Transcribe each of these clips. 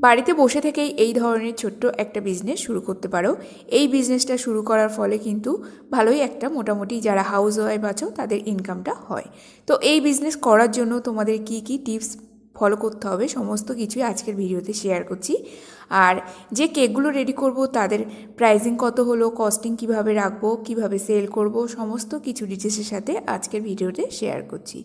বাড়িতে বসে থেকেই এই ধরনের ছোট্ট একটা বিজনেস শুরু করতে পারো। এই বিজনেসটা শুরু করার ফলে কিন্তু ভালোই একটা মোটামুটি যারা হাউস ওয়াইফ আছো তাদের ইনকামটা হয়। তো এই বিজনেস করার জন্য তোমাদের কি কি টিপস ফলো করতে হবে সমস্ত কিছুই আজকের ভিডিওতে শেয়ার করছি। আর যে কেকগুলো রেডি করব তাদের প্রাইসিং কত হলো, কস্টিং কিভাবে রাখবো, কিভাবে সেল করব, সমস্ত কিছু ডিটেলসের সাথে আজকের ভিডিওতে শেয়ার করছি।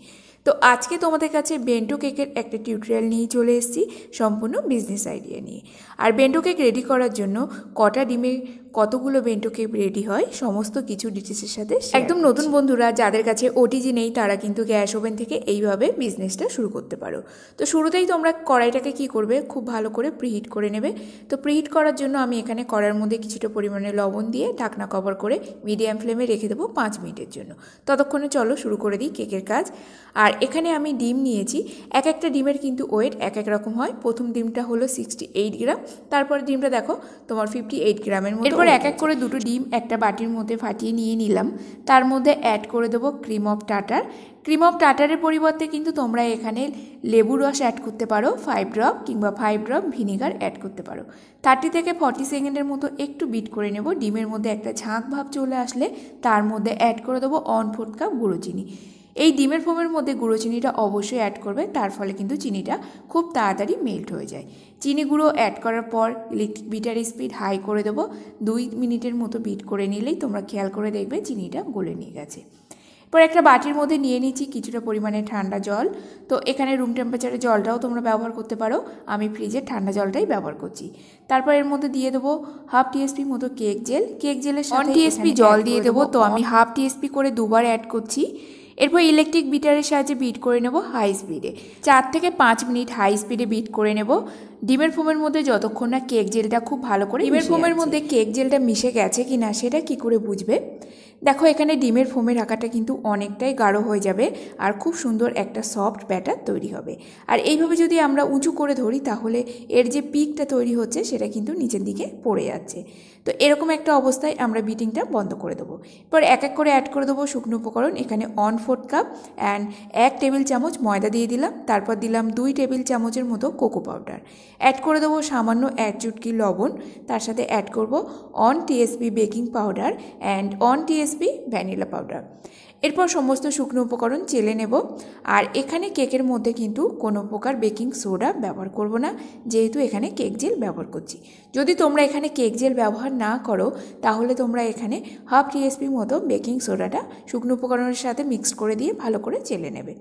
তো আজকে তোমাদের কাছে বেন্টো কেকের একটা টিউটোরিয়াল নিয়ে চলে এসেছি সম্পূর্ণ বিজনেস আইডিয়া নিয়ে। আর বেন্টো কেক রেডি করার জন্য কটা ডিমে কতগুলো বেন্টো কেক রেডি হয় সমস্ত কিছু ডিটেলসের সাথে একদম নতুন বন্ধুরা যাদের কাছে ওটিজি নেই তারা কিন্তু গ্যাস ওভেন থেকে এইভাবে বিজনেসটা শুরু করতে পারো। তো শুরুতেই তোমরা কড়াইটাকে কি করবে, খুব ভালো করে প্রিহিট করে নেবে। তো প্রিহিট করার জন্য আমি এখানে কড়াইয়ের মধ্যে কিছুটা পরিমাণে লবণ দিয়ে ঢাকনা কভার করে মিডিয়াম ফ্লেমে রেখে দেবো 5 মিনিটের জন্য। ততক্ষণে চলো শুরু করে দিই কেকের কাজ। আর এখানে আমি ডিম নিয়েছি, এক একটা ডিমের কিন্তু ওয়েট এক এক রকম হয়। প্রথম ডিমটা হলো 68 গ্রাম, তারপরে ডিমটা দেখো তোমার 58 গ্রামের মতো। এরপর এক এক করে দুটো ডিম একটা বাটির মধ্যে ফাটিয়ে নিয়ে নিলাম। তার মধ্যে অ্যাড করে দেবো ক্রিম অফ টাটার। ক্রিম অফ টাটারের পরিবর্তে কিন্তু তোমরা এখানে লেবু রস অ্যাড করতে পারো, 5 ড্রপ কিংবা 5 ড্রপ ভিনিগার অ্যাড করতে পারো। 30 থেকে 40 সেকেন্ডের মতো একটু বিট করে নেব। ডিমের মধ্যে একটা ঝাঁক ভাব চলে আসলে তার মধ্যে অ্যাড করে দেবো 1/4 কাপ গুঁড়ো চিনি। এই ডিমের ফোমের মধ্যে গুঁড়ো চিনিটা অবশ্যই অ্যাড করবে, তার ফলে কিন্তু চিনিটা খুব তাড়াতাড়ি মেল্ট হয়ে যায়। চিনি গুঁড়ো অ্যাড করার পর ইলেকট্রিক বিটারের স্পিড হাই করে দেবো। 2 মিনিটের মতো বিট করে নিলেই তোমরা খেয়াল করে দেখবে চিনিটা গলে নিয়ে গেছে। এরপর একটা বাটির মধ্যে নিয়ে নিচ্ছি কিছুটা পরিমাণে ঠান্ডা জল। তো এখানে রুম টেম্পারেচারের জলটাও তোমরা ব্যবহার করতে পারো, আমি ফ্রিজের ঠান্ডা জলটাই ব্যবহার করছি। তারপর এর মধ্যে দিয়ে দেবো হাফ টিএসপি মতো কেক জেল। কেক জেলের সাথে 1 টিএসপি জল দিয়ে দেবো। তো আমি হাফ টিএসপি করে দুবার অ্যাড করছি। এরপর ইলেকট্রিক বিটারের সাহায্যে বিট করে নেব হাই স্পিডে। 4 থেকে 5 মিনিট হাই স্পিডে বিট করে নেব ডিমের ফোমের মধ্যে, যতক্ষণ না কেক জেলটা খুব ভালো করে ডিমের ফোমের মধ্যে কেক জেলটা মিশে গেছে কিনা সেটা কি করে বুঝবে। দেখো এখানে ডিমের ফোমের আকারটা কিন্তু অনেকটাই গাঢ় হয়ে যাবে আর খুব সুন্দর একটা সফট ব্যাটার তৈরি হবে। আর এইভাবে যদি আমরা উঁচু করে ধরি তাহলে এর যে পিকটা তৈরি হচ্ছে সেটা কিন্তু নিচের দিকে পড়ে যাচ্ছে। তো এরকম একটা অবস্থায় আমরা বিটিংটা বন্ধ করে দেবো। এরপর এক এক করে অ্যাড করে দেবো শুকনো উপকরণ। এখানে 1/4 কাপ অ্যান্ড 1 টেবিল চামচ ময়দা দিয়ে দিলাম। তারপর দিলাম 2 টেবিল চামচের মতো কোকো পাউডার। অ্যাড করে দেবো সামান্য 1 চুটকি লবণ। তার সাথে অ্যাড করব 1 TSP baking powder and 1 TSP vanilla powder. এরপর সমস্ত শুকনো উপকরণ চেলে নেব। আর এখানে কেকের মধ্যে কিন্তু কোনো প্রকার বেকিং সোডা ব্যবহার করব না, যেহেতু এখানে কেক জেল ব্যবহার করছি। যদি তোমরা এখানে কেক জেল ব্যবহার না করো তাহলে তোমরা এখানে হাফ টিএসপি মতো বেকিং সোডাটা শুকনো উপকরণের সাথে মিক্সড করে দিয়ে ভালো করে চেলে নেবে।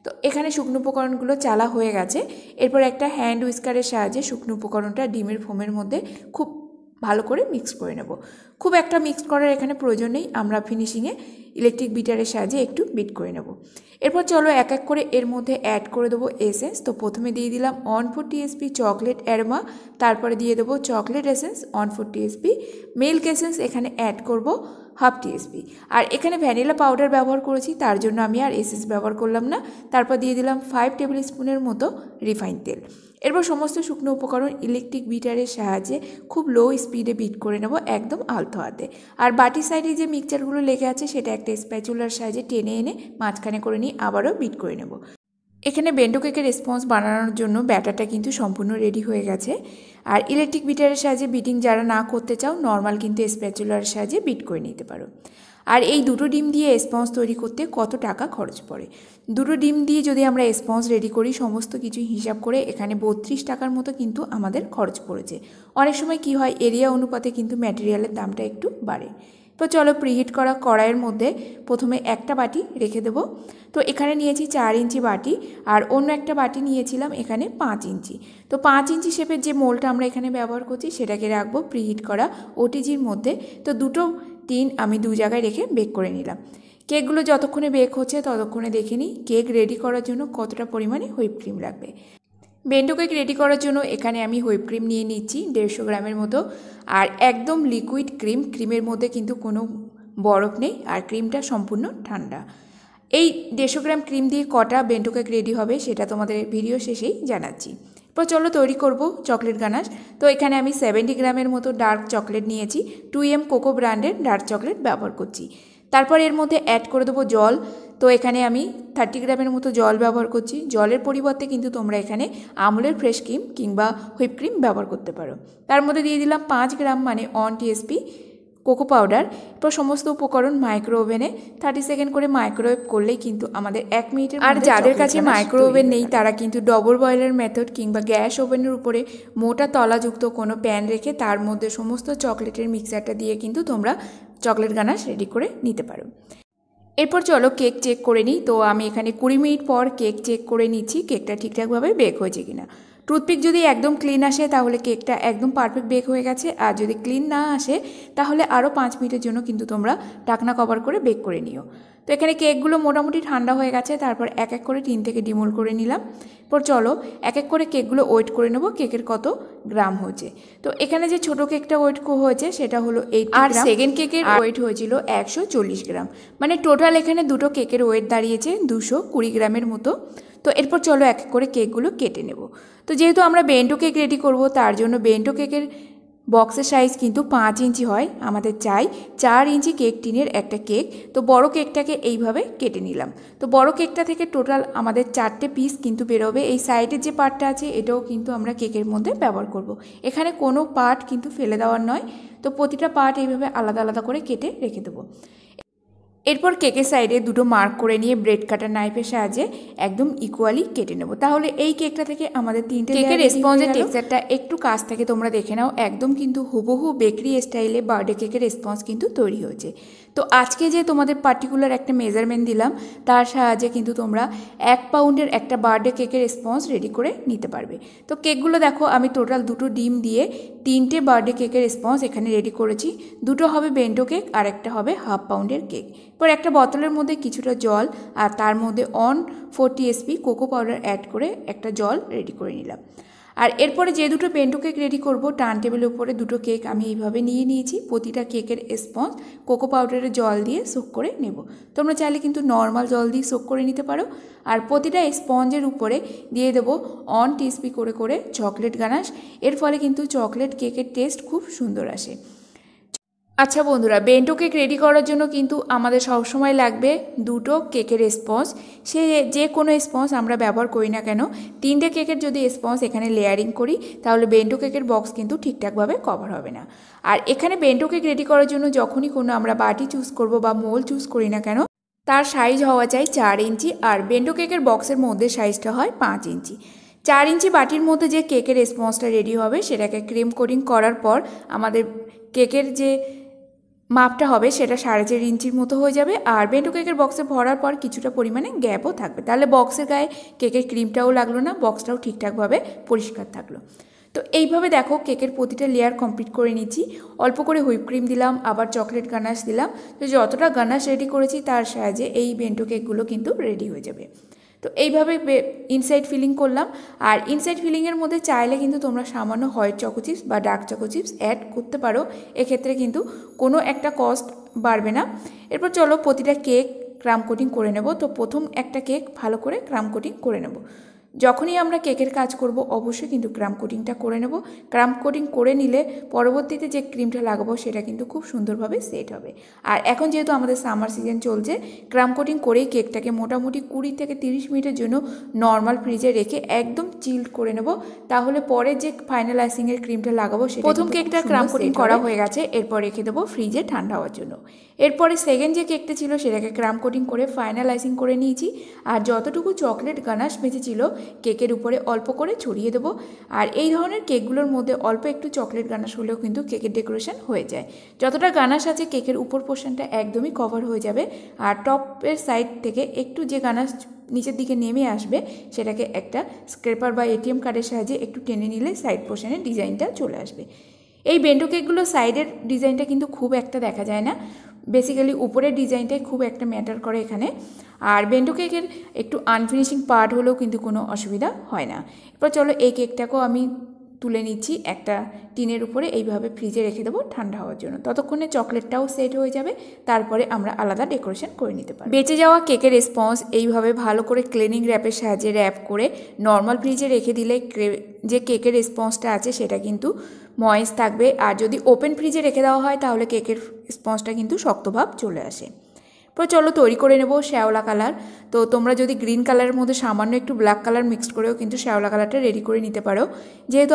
তো এখানে শুকনো উপকরণগুলো চালা হয়ে গেছে। এরপর একটা হ্যান্ড উইস্কারের সাহায্যে শুকনো উপকরণটা ডিমের ফোমের মধ্যে খুব ভালো করে মিক্স করে নেব। খুব একটা মিক্স করার এখানে প্রয়োজন নেই, আমরা ফিনিশিংয়ে ইলেকট্রিক বিটারের সাহায্যে একটু বিট করে নেব। এরপর চলো এক এক করে এর মধ্যে অ্যাড করে দেবো এসেন্স। তো প্রথমে দিয়ে দিলাম 1/4 টিএসপি চকলেট অ্যারোমা, তারপরে দিয়ে দেবো chocolate essence 1/4 TSP, milk essence এখানে অ্যাড করব হাফ টিএসপি। আর এখানে ভ্যানিলা পাউডার ব্যবহার করেছি, তার জন্য আমি আর এসেন্স ব্যবহার করলাম না। তারপর দিয়ে দিলাম 5 টেবিল স্পুনের মতো রিফাইন তেল। এরপর সমস্ত শুকনো উপকরণ ইলেকট্রিক বিটারের সাহায্যে খুব লো স্পিডে বিট করে নেব একদম আলতো হাতে। আর বাটি সাইডে যে মিক্সচারগুলো লেগে আছে সেটা একটা স্প্যাচুলার সাহায্যে টেনে এনে মাঝখানে করে নিয়ে আবারও বিট করে নেব। এখানে বেন্টো কেকের স্পঞ্জ বানানোর জন্য ব্যাটারটা কিন্তু সম্পূর্ণ রেডি হয়ে গেছে। আর ইলেকট্রিক বিটারের সাহায্যে বিটিং যারা না করতে চাও নর্মাল কিন্তু স্প্যাচুলার সাহায্যে বিট করে নিতে পারো। আর এই দুটো ডিম দিয়ে স্পঞ্জ তৈরি করতে কত টাকা খরচ পড়ে, দুটো ডিম দিয়ে যদি আমরা স্পঞ্জ রেডি করি সমস্ত কিছু হিসাব করে এখানে 32 টাকার মতো কিন্তু আমাদের খরচ পড়েছে। অনেক সময় কি হয় এরিয়া অনুপাতে কিন্তু ম্যাটেরিয়ালের দামটা একটু বাড়ে। তো চলো প্রিহিট করা কড়াইয়ের মধ্যে প্রথমে একটা বাটি রেখে দেবো। তো এখানে নিয়েছি 4 ইঞ্চি বাটি আর অন্য একটা বাটি নিয়েছিলাম এখানে 5 ইঞ্চি। তো 5 ইঞ্চি শেপের যে মোলটা আমরা এখানে ব্যবহার করছি সেটাকে রাখবো প্রিহিট করা ওটিজির মধ্যে। তো দুটো টিন আমি 2 জায়গায় রেখে বেক করে নিলাম। কেকগুলো যতক্ষণে বেক হচ্ছে ততক্ষণে দেখে নিই কেক রেডি করার জন্য কতটা পরিমাণে হুইপ ক্রিম লাগবে। বেন্টো কেক রেডি করার জন্য এখানে আমি হুইপ ক্রিম নিয়ে নিচ্ছি 150 গ্রামের মতো। আর একদম লিকুইড ক্রিম, ক্রিমের মধ্যে কিন্তু কোনো বরফ নেই আর ক্রিমটা সম্পূর্ণ ঠান্ডা। এই 150 গ্রাম ক্রিম দিয়ে কটা বেন্টো কেক রেডি হবে সেটা তোমাদের ভিডিও শেষেই জানাচ্ছি। এরপর চলো তৈরি করব চকলেট গানাশ। তো এখানে আমি 70 গ্রামের মতো ডার্ক চকলেট নিয়েছি, 2M কোকো ব্র্যান্ডের ডার্ক চকলেট ব্যবহার করছি। তারপর এর মধ্যে অ্যাড করে দেবো জল তো এখানে আমি 30 গ্রামের মতো জল ব্যবহার করছি। জলের পরিবর্তে কিন্তু তোমরা এখানে আমুলের ফ্রেশ ক্রিম কিংবা হুইপ ক্রিম ব্যবহার করতে পারো। তার মধ্যে দিয়ে দিলাম 5 গ্রাম মানে 1 TSP কোকো পাউডার। এরপর সমস্ত উপকরণ মাইক্রো ওভেনে 30 সেকেন্ড করে মাইক্রোওয়েভ করলেই কিন্তু আমাদের 1 মিনিটের। আর যাদের কাছে মাইক্রো ওভেন নেই তারা কিন্তু ডবল বয়লার মেথড কিংবা গ্যাস ওভেনের উপরে মোটা তলাযুক্ত কোনো প্যান রেখে তার মধ্যে সমস্ত চকলেটের মিক্সারটা দিয়ে কিন্তু তোমরা চকলেট গানাশ রেডি করে নিতে পারো। এরপর চলো কেক চেক করে নিই। তো আমি এখানে 20 মিনিট পর কেক চেক করে নিচ্ছি কেকটা ঠিকঠাকভাবে বেক হয়েছে কিনা। টুথপিক যদি একদম ক্লিন আসে তাহলে কেকটা একদম পারফেক্ট বেক হয়ে গেছে, আর যদি ক্লিন না আসে তাহলে আরও 5 মিনিটের জন্য কিন্তু তোমরা ঢাকনা কভার করে বেক করে নিও। তো এখানে কেকগুলো মোটামুটি ঠান্ডা হয়ে গেছে, তারপর এক এক করে টিন থেকে ডিমোল্ড করে নিলাম। এরপর চলো এক এক করে কেকগুলো ওয়েট করে নেবো কেকের কত গ্রাম হয়েছে। তো এখানে যে ছোটো কেকটা ওয়েট হয়েছে সেটা হলো 80 গ্রাম, আর সেকেন্ড কেকের ওয়েট হয়েছিল 140 গ্রাম, মানে টোটাল এখানে দুটো কেকের ওয়েট দাঁড়িয়েছে 220 গ্রামের মতো। তো এরপর চলো এক এক করে কেকগুলো কেটে নেব। তো যেহেতু আমরা বেন্টো কেক রেডি করব তার জন্য বেন্টো কেকের বক্সের সাইজ কিন্তু 5 ইঞ্চি হয়, আমাদের চাই 4 ইঞ্চি কেক টিনের একটা কেক। তো বড় কেকটাকে এইভাবে কেটে নিলাম। তো বড় কেকটা থেকে টোটাল আমাদের 4টে পিস কিন্তু বেরোবে। এই সাইডের যে পার্টটা আছে এটাও কিন্তু আমরা কেকের মধ্যে ব্যবহার করব। এখানে কোনো পার্ট কিন্তু ফেলে দেওয়ার নয়। তো প্রতিটা পার্ট এইভাবে আলাদা আলাদা করে কেটে রেখে দেবো। এরপর কেকের সাইডে দুটো মার্ক করে নিয়ে ব্রেড কাটার নাইফের সাহায্যে একদম ইকুয়ালি কেটে নেব। তাহলে এই কেকটা থেকে আমাদের 3টে কেকের স্পঞ্জের টেক্সচারটা একটু কাছ থেকে তোমরা দেখে নাও, একদম কিন্তু হুবহু বেকারি স্টাইলে বার্থডে কেকের স্পঞ্জ কিন্তু তৈরি হয়েছে। তো আজকে যে তোমাদের পার্টিকুলার একটা মেজারমেন্ট দিলাম তার সাহায্যে কিন্তু তোমরা 1 পাউন্ডের একটা বার্থডে কেকের স্পঞ্জ রেডি করে নিতে পারবে। তো কেকগুলো দেখো আমি টোটাল 2টো ডিম দিয়ে 3টে বার্থডে কেকের স্পঞ্জ এখানে রেডি করেছি। দুটো হবে বেন্টো কেক আর একটা হবে 1/2 পাউন্ডের কেক। এরপর একটা বোতলের মধ্যে কিছুটা জল আর তার মধ্যে 1/4 TSP কোকো পাউডার অ্যাড করে একটা জল রেডি করে নিলাম। আর এরপরে যে দুটো বেন্টো কেক রেডি করব টার্ন টেবিলের উপরে দুটো কেক আমি এইভাবে নিয়ে নিয়েছি। প্রতিটা কেকের স্পঞ্জ কোকো পাউডারের জল দিয়ে সোক করে নেব। তোমরা চাইলে কিন্তু নর্মাল জল দিয়ে সোক করে নিতে পারো। আর প্রতিটা স্পঞ্জের উপরে দিয়ে দেবো 1 TSP করে করে চকলেট গানাশ। এর ফলে কিন্তু চকলেট কেকের টেস্ট খুব সুন্দর আসে। আচ্ছা বন্ধুরা, বেন্টো কেক রেডি করার জন্য কিন্তু আমাদের সবসময় লাগবে দুটো কেকের স্পঞ্জ। সে যে কোনো স্পঞ্জ আমরা ব্যবহার করি না কেন, 3টে কেকের যদি স্পঞ্জ এখানে লেয়ারিং করি তাহলে বেন্টো কেকের বক্স কিন্তু ঠিকঠাকভাবে কভার হবে না। আর এখানে বেন্টো কেক রেডি করার জন্য যখনই কোনো আমরা বাটি চুজ করব বা মোল চুজ করি না কেন তার সাইজ হওয়া চাই 4 ইঞ্চি, আর বেন্টো কেকের বক্সের মধ্যে সাইজটা হয় 5 ইঞ্চি। 4 ইঞ্চি বাটির মধ্যে যে কেকের স্পঞ্জটা রেডি হবে সেটাকে ক্রিম কোটিং করার পর আমাদের কেকের যে মাপটা হবে সেটা 4.5 ইঞ্চির মতো হয়ে যাবে। আর বেন্টো কেকের বক্সে ভরার পর কিছুটা পরিমাণে গ্যাপও থাকবে, তাহলে বক্সের গায়ে কেকের ক্রিমটাও লাগলো না, বক্সটাও ঠিকঠাকভাবে পরিষ্কার থাকলো। তো এইভাবে দেখো কেকের প্রতিটা লেয়ার কমপ্লিট করে নিচ্ছি। অল্প করে হুইপ ক্রিম দিলাম, আবার চকলেট গানাশ দিলাম। তো যতটা গানাশ রেডি করেছি তার সাহায্যে এই বেন্টো কেকগুলো কিন্তু রেডি হয়ে যাবে। তো এইভাবে ইনসাইড ফিলিং করলাম। আর ইনসাইড ফিলিংয়ের মধ্যে চাইলে কিন্তু তোমরা সামান্য হোয়াইট চকো চিপস বা ডার্ক চকো চিপস অ্যাড করতে পারো, এক্ষেত্রে কিন্তু কোনো একটা কস্ট বাড়বে না। এরপর চলো প্রতিটা কেক ক্রাম কোটিং করে নেব। তো প্রথম একটা কেক ভালো করে ক্রাম কোটিং করে নেব। যখনই আমরা কেকের কাজ করব অবশ্যই কিন্তু ক্রাম কোটিংটা করে নেব। ক্রাম কোটিং করে নিলে পরবর্তীতে যে ক্রিমটা লাগাবো সেটা কিন্তু খুব সুন্দরভাবে সেট হবে। আর এখন যেহেতু আমাদের সামার সিজন চলছে, ক্রাম কোটিং করেই কেকটাকে মোটামুটি 20 থেকে 30 মিনিটের জন্য নর্মাল ফ্রিজে রেখে একদম চিল্ড করে নেব। তাহলে পরে যে ফাইনাল আইসিংয়ের ক্রিমটা লাগাবো সেটা প্রথম কেকটা ক্রাম কোটিং করা হয়ে গেছে, এরপর রেখে দেবো ফ্রিজে ঠান্ডা হওয়ার জন্য। এরপরে সেকেন্ড যে কেকটা ছিল সেটাকে ক্রাম কোটিং করে ফাইনাল আইসিং করে নিয়েছি। আর যতটুকু চকলেট গানাশ বেঁচেছিল কেকের উপরে অল্প করে ছড়িয়ে দেবো। আর এই ধরনের কেকগুলোর মধ্যে অল্প একটু চকলেট গানাশ হলেও কিন্তু কেকের ডেকোরেশন হয়ে যায়। যতটা গানাশ আছে কেকের উপর পোর্শনটা একদমই কভার হয়ে যাবে। আর টপের সাইড থেকে একটু যে গানাশ নিচের দিকে নেমে আসবে সেটাকে একটা স্ক্রেপার বা ATM কার্ডের সাহায্যে একটু টেনে নিলে সাইড পোর্শনের ডিজাইনটা চলে আসবে। এই বেন্টো কেকগুলো সাইডের ডিজাইনটা কিন্তু খুব একটা দেখা যায় না, বেসিক্যালি উপরের ডিজাইনটাই খুব একটা ম্যাটার করে এখানে। আর বেন্টো কেকের একটু আনফিনিশিং পার্ট হলেও কিন্তু কোনো অসুবিধা হয় না। এরপর চলো এই কেকটাকেও আমি তুলে নিচ্ছি একটা টিনের উপরে, এইভাবে ফ্রিজে রেখে দেবো ঠান্ডা হওয়ার জন্য। ততক্ষণে চকলেটটাও সেট হয়ে যাবে, তারপরে আমরা আলাদা ডেকোরেশন করে নিতে পারি। বেঁচে যাওয়া কেকের স্পঞ্জ এইভাবে ভালো করে ক্লিনিং র্যাপের সাহায্যে র্যাপ করে নর্মাল ফ্রিজে রেখে দিলে যে কেকের স্পঞ্জটা আছে সেটা কিন্তু ময়েস্ট থাকবে। আর যদি ওপেন ফ্রিজে রেখে দেওয়া হয় তাহলে কেকের স্পঞ্জটা কিন্তু শক্তভাব চলে আসে। চলো তৈরি করে নেব শ্যাওলা কালার। তো তোমরা যদি গ্রিন কালারের মধ্যে সামান্য একটু ব্ল্যাক কালার মিক্সড করেও কিন্তু শ্যাওলা কালারটা রেডি করে নিতে পারো। যেহেতু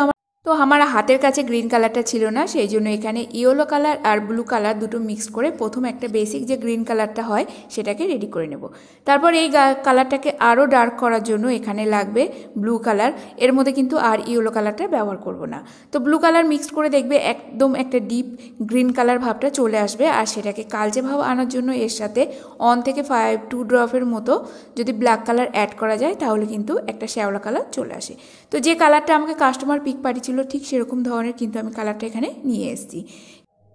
আমার হাতের কাছে গ্রিন কালারটা ছিল না, সেই জন্য এখানে ইয়েলো কালার আর ব্লু কালার দুটো মিক্সড করে প্রথম একটা বেসিক যে গ্রিন কালারটা হয় সেটাকে রেডি করে নেব। তারপর এই কালারটাকে আরও ডার্ক করার জন্য এখানে লাগবে ব্লু কালার। এর মধ্যে কিন্তু আর ইয়েলো কালারটা ব্যবহার করব না। তো ব্লু কালার মিক্সড করে দেখবে একদম একটা ডিপ গ্রিন কালার ভাবটা চলে আসবে। আর সেটাকে কালচে ভাব আনার জন্য এর সাথে 1 থেকে 2 ড্রপের মতো যদি ব্ল্যাক কালার অ্যাড করা যায় তাহলে কিন্তু একটা শ্যাওলা কালার চলে আসে। তো যে কালারটা আমাকে কাস্টমার পিক পাঠিয়েছিল ঠিক সেরকম ধরনের কিন্তু আমি কালারটা এখানে নিয়ে এসেছি।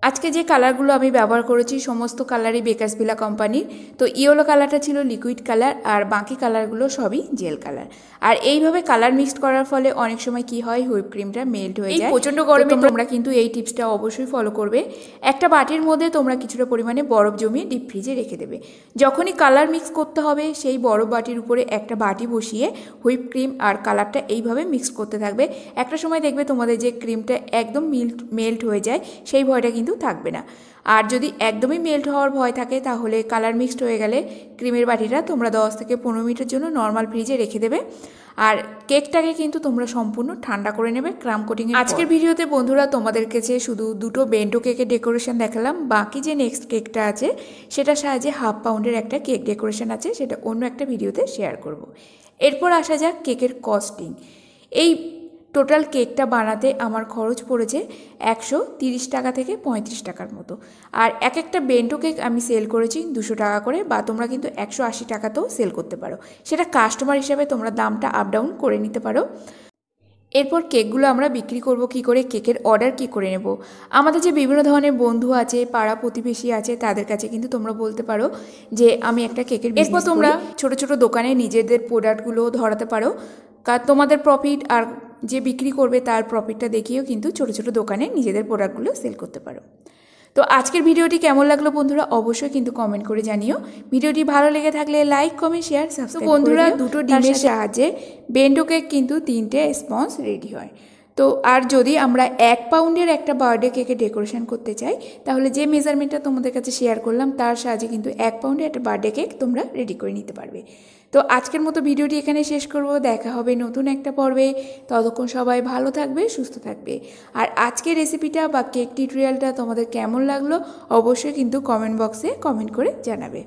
আজকে যে কালারগুলো আমি ব্যবহার করেছি সমস্ত কালারই বেকারস ভিলা কোম্পানির। তো ইয়েলো কালারটা ছিল লিকুইড কালার আর বাকি কালারগুলো সবই জেল কালার। আর এইভাবে কালার মিক্সড করার ফলে অনেক সময় কি হয়, হুইপ ক্রিমটা মেল্ট হয়ে যায়। প্রচণ্ড গরমে তোমরা কিন্তু এই টিপসটা অবশ্যই ফলো করবে। একটা বাটির মধ্যে তোমরা কিছুটা পরিমাণে বরফ জমিয়ে ডিপ ফ্রিজে রেখে দেবে। যখনই কালার মিক্স করতে হবে সেই বরফ বাটির উপরে একটা বাটি বসিয়ে হুইপ ক্রিম আর কালারটা এইভাবে মিক্স করতে থাকবে। একটা সময় দেখবে তোমাদের যে ক্রিমটা একদম মেল্ট হয়ে যায় সেই ভয়টা কিন্তু থাকবে না। আর যদি একদমই মেল্ট হওয়ার ভয় থাকে তাহলে কালার মিক্সড হয়ে গেলে ক্রিমের বাটিটা তোমরা 10 থেকে 15 মিনিটের জন্য নর্মাল ফ্রিজে রেখে দেবে। আর কেকটাকে কিন্তু তোমরা সম্পূর্ণ ঠান্ডা করে নেবে ক্রাম কোটিং এর। আজকের ভিডিওতে বন্ধুরা তোমাদের কাছে শুধু দুটো বেন্টো কেকের ডেকোরেশন দেখালাম। বাকি যে নেক্সট কেকটা আছে সেটার সাহায্যে 1/2 পাউন্ডের একটা কেক ডেকোরেশন আছে, সেটা অন্য একটা ভিডিওতে শেয়ার করব। এরপর আসা যাক কেকের কস্টিং। এই টোটাল কেকটা বানাতে আমার খরচ পড়েছে 130 টাকা থেকে 35 টাকার মতো। আর একটা বেন্টো কেক আমি সেল করেছি 200 টাকা করে, বা তোমরা কিন্তু 180 টাকাতেও সেল করতে পারো। সেটা কাস্টমার হিসাবে তোমরা দামটা আপ ডাউন করে নিতে পারো। এরপর কেকগুলো আমরা বিক্রি করব কি করে, কেকের অর্ডার কি করে নেব। আমাদের যে বিভিন্ন ধরনের বন্ধু আছে, পাড়া প্রতিবেশী আছে, তাদের কাছে কিন্তু তোমরা বলতে পারো যে আমি একটা কেকের বিজনেস করি। এরপর তোমরা ছোট ছোট দোকানে নিজেদের প্রোডাক্টগুলো ধরাতে পারো। কারণ তোমাদের প্রফিট আর যে বিক্রি করবে তার প্রফিটটা দেখিয়েও কিন্তু ছোট ছোট দোকানে নিজেদের প্রোডাক্টগুলো সেল করতে পারো। তো আজকের ভিডিওটি কেমন লাগলো বন্ধুরা অবশ্যই কিন্তু কমেন্ট করে জানিও। ভিডিওটি ভালো লেগে থাকলে লাইক, কমেন্ট, শেয়ার, সাবস্ক্রাইব। বন্ধুরা দুটো ডিমের সাহায্যে বেন্টো কেক কিন্তু 3টে স্পঞ্জ রেডি হয়। তো আর যদি আমরা 1 পাউন্ডের একটা বার্থডে কেকে ডেকোরেশন করতে চাই তাহলে যে মেজারমেন্টটা তোমাদের কাছে শেয়ার করলাম তার সাহায্যে কিন্তু 1 পাউন্ডের একটা বার্থডে কেক তোমরা রেডি করে নিতে পারবে। তো আজকের মতো ভিডিওটি এখানে শেষ করব। দেখা হবে নতুন একটা পর্বে। ততক্ষণ সবাই ভালো থাকবে, সুস্থ থাকবে। আর আজকের রেসিপিটা বা কেক টিউটোরিয়ালটা তোমাদের কেমন লাগলো অবশ্যই কিন্তু কমেন্ট বক্সে কমেন্ট করে জানাবে।